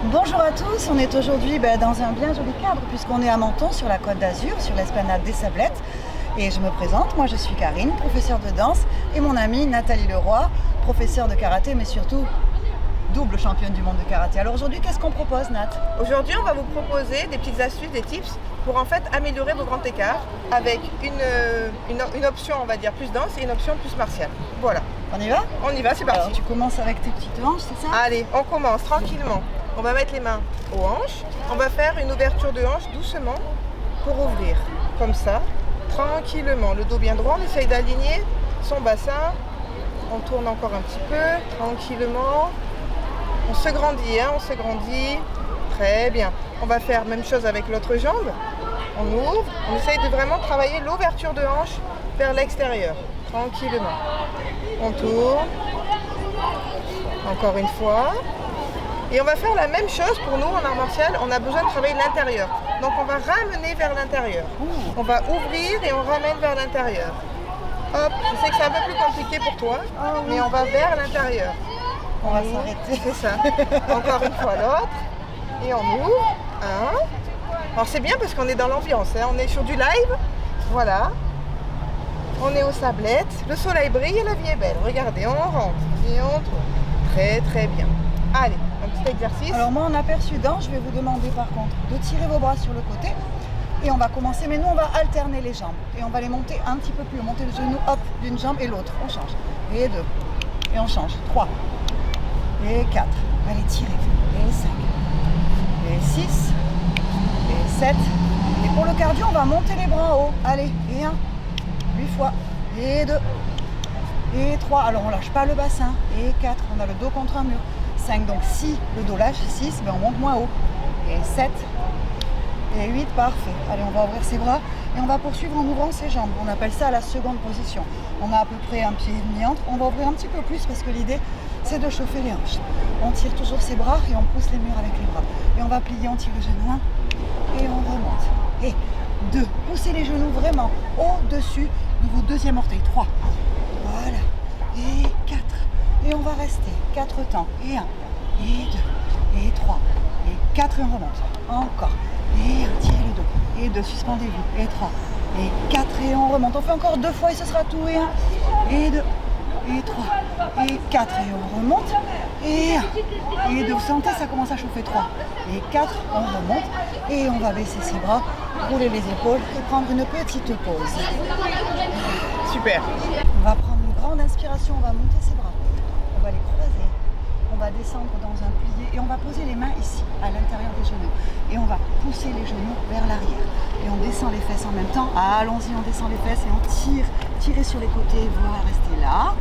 Bonjour à tous, on est aujourd'hui dans un bien joli cadre puisqu'on est à Menton sur la Côte d'Azur, sur l'esplanade des Sablettes. Et je me présente, moi je suis Karine, professeure de danse, et mon amie Nathalie Leroy, professeure de karaté, mais surtout double championne du monde de karaté. Alors aujourd'hui, qu'est-ce qu'on propose, Nat? Aujourd'hui, on va vous proposer des petites astuces, des tips pour en fait améliorer vos grands écarts avec une option, on va dire, plus danse et une option plus martiale. Voilà. On y va? On y va, c'est parti. Alors, tu commences avec tes petites hanches, c'est ça? Allez, on commence tranquillement. On va mettre les mains aux hanches. On va faire une ouverture de hanche doucement pour ouvrir. Comme ça, tranquillement. Le dos bien droit, on essaye d'aligner son bassin. On tourne encore un petit peu, tranquillement. On se grandit, on se grandit. Très bien. On va faire même chose avec l'autre jambe. On ouvre. On essaye de vraiment travailler l'ouverture de hanche vers l'extérieur. Tranquillement. On tourne. Encore une fois. Et on va faire la même chose pour nous en art martial. On a besoin de travailler l'intérieur. Donc on va ramener vers l'intérieur. On va ouvrir et on ramène vers l'intérieur. Hop, je sais que c'est un peu plus compliqué pour toi, mais on va vers l'intérieur. On va s'arrêter. C'est ça. Encore une fois l'autre. Et on ouvre. Un. Alors c'est bien parce qu'on est dans l'ambiance. On est sur du live. Voilà. On est aux Sablettes. Le soleil brille et la vie est belle. Regardez, on rentre et on tourne. Très très bien. Allez, un petit exercice. Alors moi en aperçu d'un, je vais vous demander par contre de tirer vos bras sur le côté. Et on va commencer, mais nous on va alterner les jambes. Et on va les monter un petit peu plus. Monter le genou, hop, d'une jambe et l'autre. On change. Et 2. Et on change. 3. Et 4. Allez, tirez. Et 5. Et 6. Et 7. Et pour le cardio, on va monter les bras en haut. Allez, et 1. 8 fois. Et 2. Et 3. Alors on lâche pas le bassin. Et 4. On a le dos contre un mur. 5. Donc si le dos lâche, 6, ben on monte moins haut. Et 7. Et 8, parfait. Allez, on va ouvrir ses bras et on va poursuivre en ouvrant ses jambes. On appelle ça la seconde position. On a à peu près un pied et demi entre. On va ouvrir un petit peu plus parce que l'idée, c'est de chauffer les hanches. On tire toujours ses bras et on pousse les murs avec les bras. Et on va plier, on tire le genou 1 et on remonte. Et 2, poussez les genoux vraiment au-dessus de vos deuxième orteil. 3, voilà. Et 4. Et on va rester 4 temps. Et 1, et 2, et 3, et 4 et on remonte. Encore. Et 1, tirez le dos. Et 2, suspendez-vous. Et 3, et 4 et on remonte. On fait encore 2 fois et ce sera tout. Et 1, et 2, et 3, et 4 et on remonte. Et 1, et 2, vous sentez, ça commence à chauffer. 3, et 4, on remonte. Et on va baisser ses bras, rouler les épaules et prendre une petite pause. Super. On va prendre une grande inspiration, on va monter ses bras. On va les croiser. On va descendre dans un plié et on va poser les mains ici, à l'intérieur des genoux. Et on va pousser les genoux vers l'arrière. Et on descend les fesses en même temps. Allons-y, on descend les fesses et on tire. Tirez sur les côtés, voilà, restez là.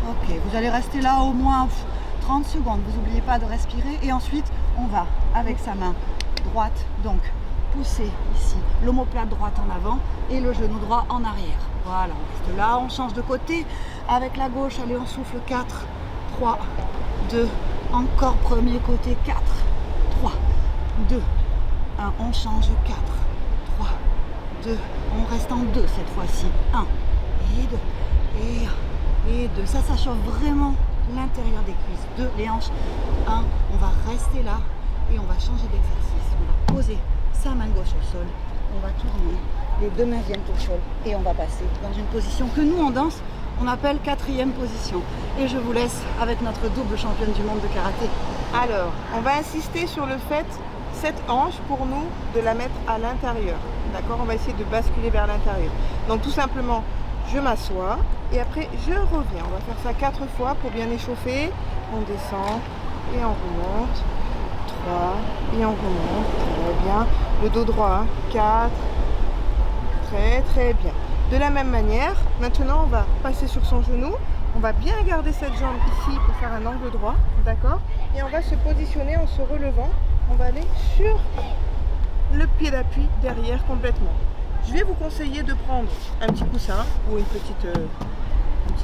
Ok, vous allez rester là au moins 30 secondes. Vous n'oubliez pas de respirer. Et ensuite, on va, avec sa main droite, donc pousser ici l'omoplate droite en avant et le genou droit en arrière. Voilà, on reste là, on change de côté. Avec la gauche, allez, on souffle 4, 3, 2, encore premier côté, 4, 3, 2, 1, on change 4, 3, 2, on reste en 2 cette fois-ci, 1, et 2, et 1, et 2, ça chauffe vraiment l'intérieur des cuisses, 2, les hanches, 1, on va rester là et on va changer d'exercice, on va poser sa main gauche au sol, on va tourner, les deux mains viennent au sol et on va passer dans une position que nous en danse, on appelle 4e position. Et je vous laisse avec notre double championne du monde de karaté. Alors, on va insister sur le fait, cette hanche, pour nous, de la mettre à l'intérieur. D'accord? On va essayer de basculer vers l'intérieur. Donc tout simplement, je m'assois et après je reviens. On va faire ça 4 fois pour bien échauffer. On descend et on remonte. 3 et on remonte. Très bien. Le dos droit, 4. Très très bien. De la même manière, maintenant on va passer sur son genou, on va bien garder cette jambe ici pour faire un angle droit, d'accord? Et on va se positionner en se relevant, on va aller sur le pied d'appui derrière complètement. Je vais vous conseiller de prendre un petit coussin ou un petit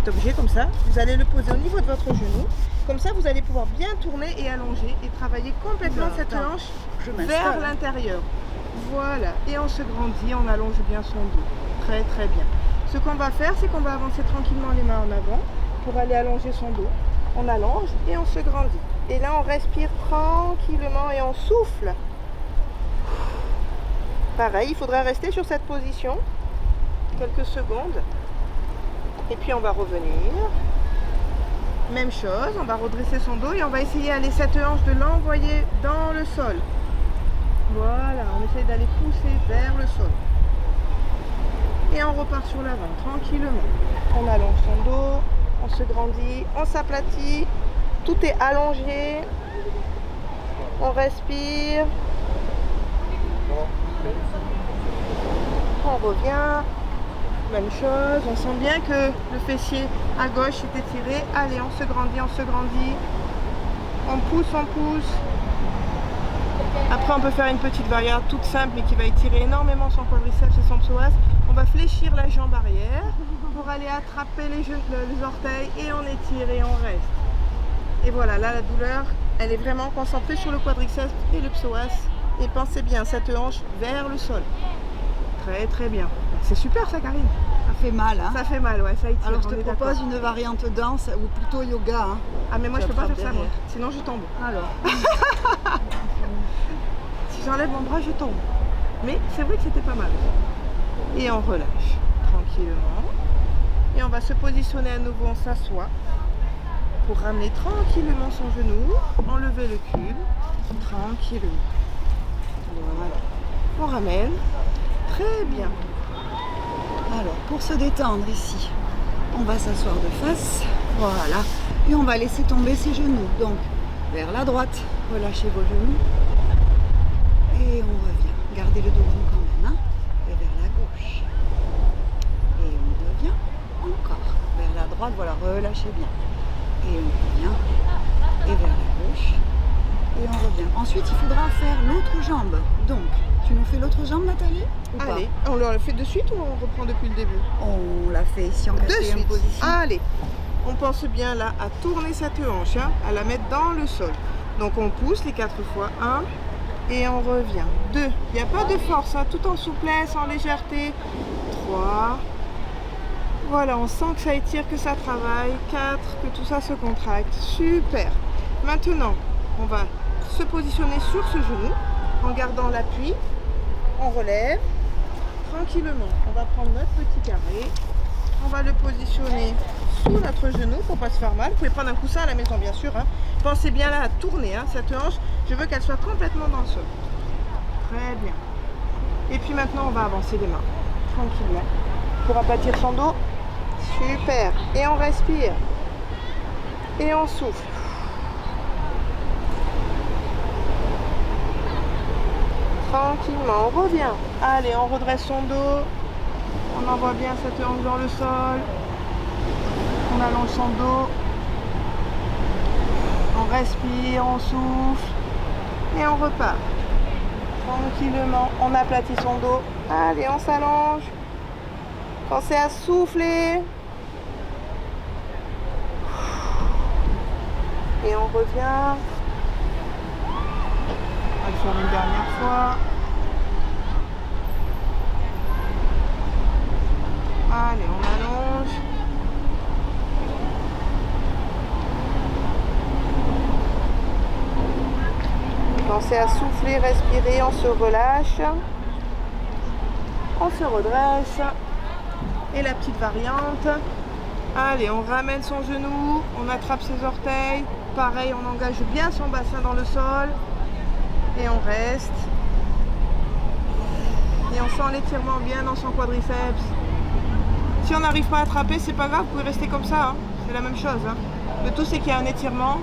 objet comme ça, vous allez le poser au niveau de votre genou, comme ça vous allez pouvoir bien tourner et allonger et travailler complètement cette hanche vers l'intérieur. Voilà, et on se grandit, on allonge bien son dos. Très très bien. Ce qu'on va faire, c'est qu'on va avancer tranquillement les mains en avant pour aller allonger son dos. On allonge et on se grandit. Et là, on respire tranquillement et on souffle. Pareil, il faudra rester sur cette position quelques secondes. Et puis, on va revenir. Même chose, on va redresser son dos et on va essayer d'aller cette hanche de l'envoyer dans le sol. Voilà, on essaie d'aller pousser vers le sol. Et on repart sur l'avant, tranquillement. On allonge son dos, on se grandit, on s'aplatit. Tout est allongé. On respire. On revient. Même chose. On sent bien que le fessier à gauche est étiré. Allez, on se grandit, on se grandit. On pousse, on pousse. Après, on peut faire une petite variante toute simple mais qui va étirer énormément son quadriceps et son psoas. On va fléchir la jambe arrière pour aller attraper les orteils et on étire et on reste. Et voilà, là, la douleur, elle est vraiment concentrée sur le quadriceps et le psoas. Et pensez bien, cette hanche vers le sol. Très, très bien. C'est super, ça, Karine. Ça fait mal, hein? Ça fait mal, ouais, ça étire. Alors, je te propose une variante danse ou plutôt yoga. Hein. Ah, mais moi, je peux pas faire ça, moi. Sinon, je tombe. Alors. Si j'enlève mon bras, je tombe. Mais c'est vrai que c'était pas mal. Et on relâche tranquillement. Et on va se positionner à nouveau, on s'assoit. Pour ramener tranquillement son genou, enlever le cul, tranquillement. Voilà. On ramène. Très bien. Alors, pour se détendre ici, on va s'asseoir de face. Voilà. Et on va laisser tomber ses genoux. Donc, vers la droite, relâchez vos genoux. Et on revient. Gardez le dos rond quand même. Hein, et vers la gauche. Et on revient encore. Vers la droite, voilà, relâchez bien. Et on revient. Et vers la gauche. Et on revient. Ensuite, il faudra faire l'autre jambe. Donc, tu nous fais l'autre jambe, Nathalie? Allez, on le fait de suite ou on reprend depuis le début? On l'a fait ici en quatrième position. Allez, on pense bien là à tourner cette hanche, hein, à la mettre dans le sol. Donc on pousse les 4 fois, 1 et on revient. 2, il n'y a pas de force, hein, tout en souplesse, en légèreté. 3, voilà, on sent que ça étire, que ça travaille. 4, que tout ça se contracte. Super. Maintenant, on va se positionner sur ce genou en gardant l'appui. On relève tranquillement. On va prendre notre petit carré. On va le positionner sous notre genou pour ne pas se faire mal. Vous pouvez prendre un coussin à la maison, bien sûr. Hein. Pensez bien là à tourner hein, cette hanche. Je veux qu'elle soit complètement dans le sol. Très bien. Et puis maintenant, on va avancer les mains tranquillement pour aplatir son dos. Super. Et on respire. Et on souffle. Tranquillement, on revient. Allez, on redresse son dos. On envoie bien cette hanche dans le sol. On allonge son dos. On respire, on souffle. Et on repart. Tranquillement, on aplatit son dos. Allez, on s'allonge. Pensez à souffler. Et on revient. On va le faire une dernière fois. Allez, on allonge. Pensez à souffler, respirer, on se relâche. On se redresse. Et la petite variante. Allez, on ramène son genou, on attrape ses orteils. Pareil, on engage bien son bassin dans le sol. Et on reste. Et on sent l'étirement bien dans son quadriceps. Si on n'arrive pas à attraper, c'est pas grave, vous pouvez rester comme ça. Hein. C'est la même chose. Hein. Le tout, c'est qu'il y a un étirement.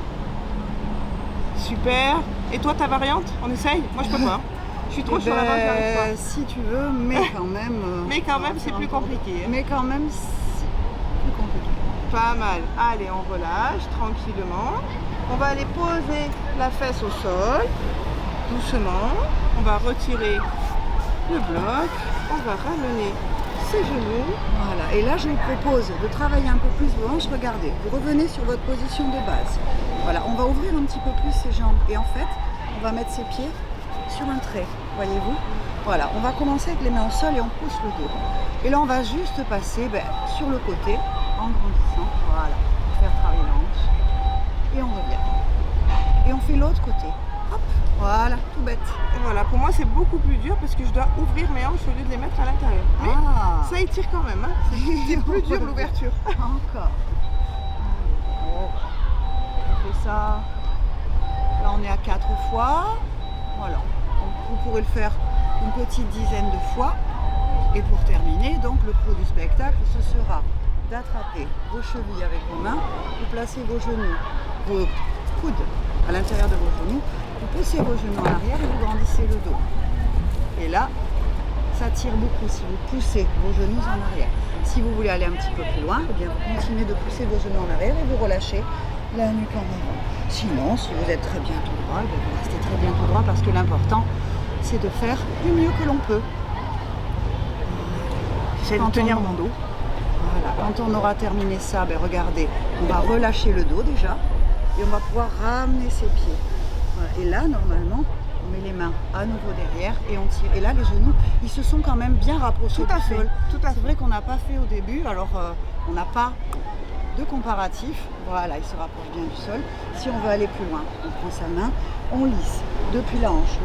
Super. Et toi, ta variante, on essaye? Moi, je peux pas. Je suis trop sur la variante, j'arrive pas. Si tu veux, mais quand même... mais quand même, c'est plus compliqué. Mais quand même, c'est plus compliqué. Pas mal. Allez, on relâche tranquillement. On va aller poser la fesse au sol. Doucement. On va retirer le bloc. On va ramener ses genoux. Voilà. Et là, je vous propose de travailler un peu plus vos hanches. Regardez, vous revenez sur votre position de base. Voilà, on va ouvrir un petit peu plus ses jambes. Et en fait, on va mettre ses pieds sur un trait, voyez-vous. Voilà, on va commencer avec les mains au sol et on pousse le dos. Et là, on va juste passer sur le côté en grandissant. Voilà, faire travailler la hanche. Et on revient. Et on fait l'autre côté. Hop, voilà, tout bête. Et voilà, pour moi c'est beaucoup plus dur parce que je dois ouvrir mes hanches au lieu de les mettre à l'intérieur. Mais ça étire quand même, hein. C'est plus dur l'ouverture. Encore. Oh. On fait ça. Là on est à 4 fois. Voilà. Donc, vous pourrez le faire une petite dizaine de fois. Et pour terminer, donc le pro du spectacle, ce sera d'attraper vos chevilles avec vos mains, vous placez vos genoux, vos coudes à l'intérieur de vos genoux, vous poussez vos genoux en arrière et vous grandissez le dos. Et là, ça tire beaucoup si vous poussez vos genoux en arrière. Si vous voulez aller un petit peu plus loin, eh bien vous continuez de pousser vos genoux en arrière et vous relâchez la nuque en avant. Sinon, si vous êtes très bien tout droit, vous restez très bien tout droit parce que l'important, c'est de faire du mieux que l'on peut. J'essaie de tenir mon dos. Voilà. Quand on aura terminé ça, ben regardez, on va relâcher le dos déjà et on va pouvoir ramener ses pieds. Voilà. Et là, normalement, on met les mains à nouveau derrière et on tire. Et là, les genoux, ils se sont quand même bien rapprochés du sol. C'est vrai qu'on n'a pas fait au début, alors on n'a pas de comparatif. Voilà, il se rapproche bien du sol. Si on veut aller plus loin, on prend sa main, on lisse depuis la hanche.